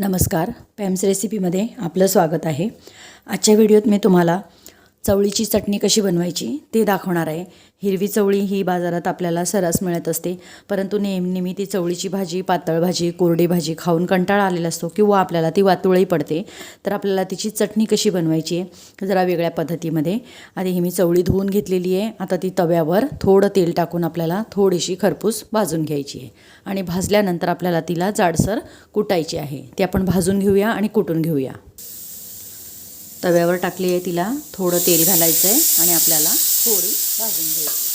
नमस्कार, पॅम्स रेसिपीमध्ये आपलं स्वागत आहे। आजच्या व्हिडिओत मी तुम्हाला चवळीची चटणी कशी बनवायची ते दाखवणार आहे। हिरवी चवळी ही बाजारात आपल्याला सर्रास मिळत असते, परंतु नेहमी ती चवळीची भाजी, पातळ भाजी, कोरडी भाजी खाऊन कंटाळा आलेला असतो किंवा आपल्याला ती वातुळही पडते। तर आपल्याला तिची चटणी कशी बनवायची आहे जरा वेगळ्या पद्धतीमध्ये। आधी ही मी चवळी धुवून घेतलेली आहे। आता ती तव्यावर थोडं तेल टाकून आपल्याला थोडीशी खरपूस भाजून घ्यायची आहे आणि भाजल्यानंतर आपल्याला तिला जाडसर कुटायची आहे। ती आपण भाजून घेऊया आणि कुटून घेऊया। तव्यावर टाकली आहे, तिला थोडं तेल घालायचं आहे आणि आपल्याला थोडी भाजून घ्यायची।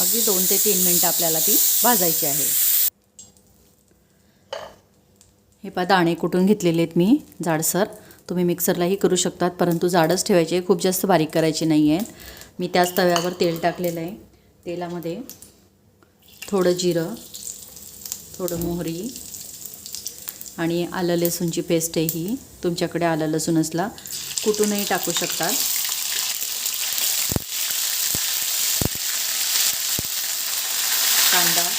अगदी 2 ते 3 मिनिटं आपल्याला ती भाजायची आहे। हे पहा, दाणे कुटून घेतलेले आहेत मी जाडसर। तुम्ही मिक्सरलाही करू शकतात, परंतु जाडच ठेवायचे, खूप जास्त बारीक करायचे नाही आहेत। मी त्याच तव्यावर तेल टाकलेलं आहे। तेलामध्ये थोडं जिरं, थोडं मोहरी आणि आलं लसूणची पेस्ट आहे ही। तुमच्याकडे आलं लसूण असला कुटूनही टाकू शकतात। कांदा,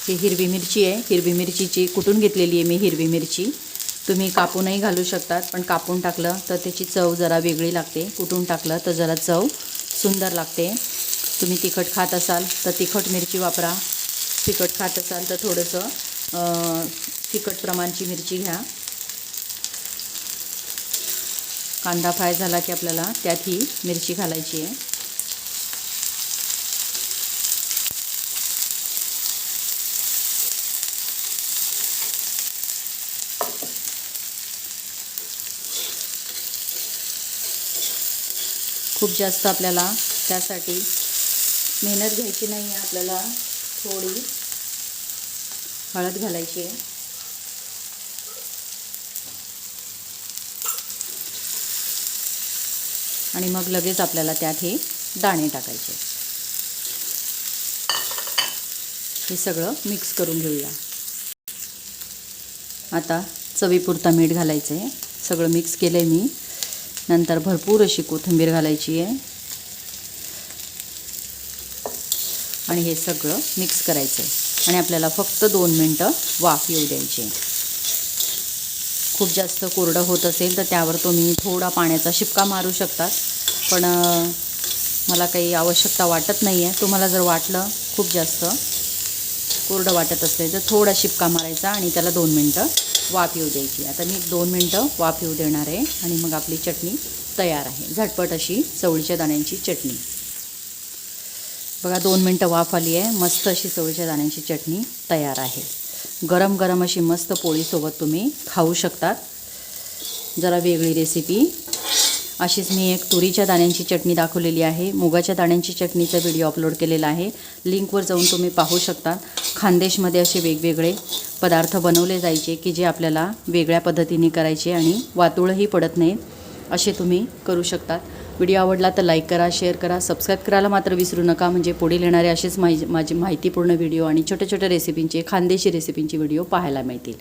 ही हिरवी मिरची आहे। हिरवी मिरचीची कुटून घेतलेली आहे मी हिरवी मिरची। तुम्ही कापूनही घालू शकतात, पण कापून टाकलं तर त्याची चव जरा वेगळी लागते, कुटून टाकलं तर जरा चव सुंदर लागते। तुम्ही तिखट खात असाल तर तिखट मिरची वापरा, तिखट खात असाल तर थोडंसं तिखट प्रमाणची मिरची घ्या। कांदा फ्राय झाला की आपल्याला त्यात ही मिरची घालायची आहे। खूप जास्त आपल्याला त्यासाठी मेहनत घ्यायची नाही आहे। आपल्याला थोडी हळद घालायची आहे आणि मग लगेच आपल्याला त्यात हे दाणे टाकायचे। हे सगळं मिक्स करून घेऊया। आता चवीपुरता मीठ घालायचं आहे। सगळं मिक्स केलं आहे मी। नंतर भरपूर अशी कोथिंबीर घालायची आहे आणि हे सगळं मिक्स करायचं आहे आणि आपल्याला फक्त 2 मिनिटं वाफ येऊ द्यायची। खूप जास्त कोरडं होत असेल तर त्यावर तुम्ही थोडा पाण्याचा शिपका मारू शकतात, पण मला काही आवश्यकता वाटत नाही आहे। तुम्हाला जर वाटलं खूप जास्त कोरडं वाटत असेल तर थोडा शिपका मारायचा आणि त्याला 2 मिनिटं वाफ येऊ द्यायची। आता मी 2 मिनिटं वाफ येऊ देणार आहे आणि मग आपली चटणी तयार आहे। झटपट अशी चवळीच्या दाण्यांची चटणी। बघा, 2 मिनिटं वाफ आली आहे, मस्त अशी चवळीच्या दाण्यांची चटणी तयार आहे। गरम गरम अशी मस्त पोळीसोबत तुम्ही खाऊ शकतात। जरा वेगळी रेसिपी। अशीच मी एक तुरीच्या दाण्यांची चटणी दाखवलेली आहे, मुगाच्या दाण्यांची चटणीचा व्हिडिओ अपलोड केलेला आहे, लिंकवर जाऊन तुम्ही पाहू शकता। खानदेशमध्ये असे वेगवेगळे पदार्थ बनवले जायचे की जे आपल्याला वेगळ्या पद्धतीने करायचे आणि वातुळही पडत नाही, असे तुम्ही करू शकतात। व्हिडिओ आवडला तर लाईक करा, शेअर करा, सबस्क्राईब करायला मात्र विसरू नका, म्हणजे पुढील येणारे असेच माझी माहितीपूर्ण व्हिडिओ आणि छोट्या छोट्या रेसिपींचे, खानदेशी रेसिपींचे व्हिडिओ पाहायला मिळतील।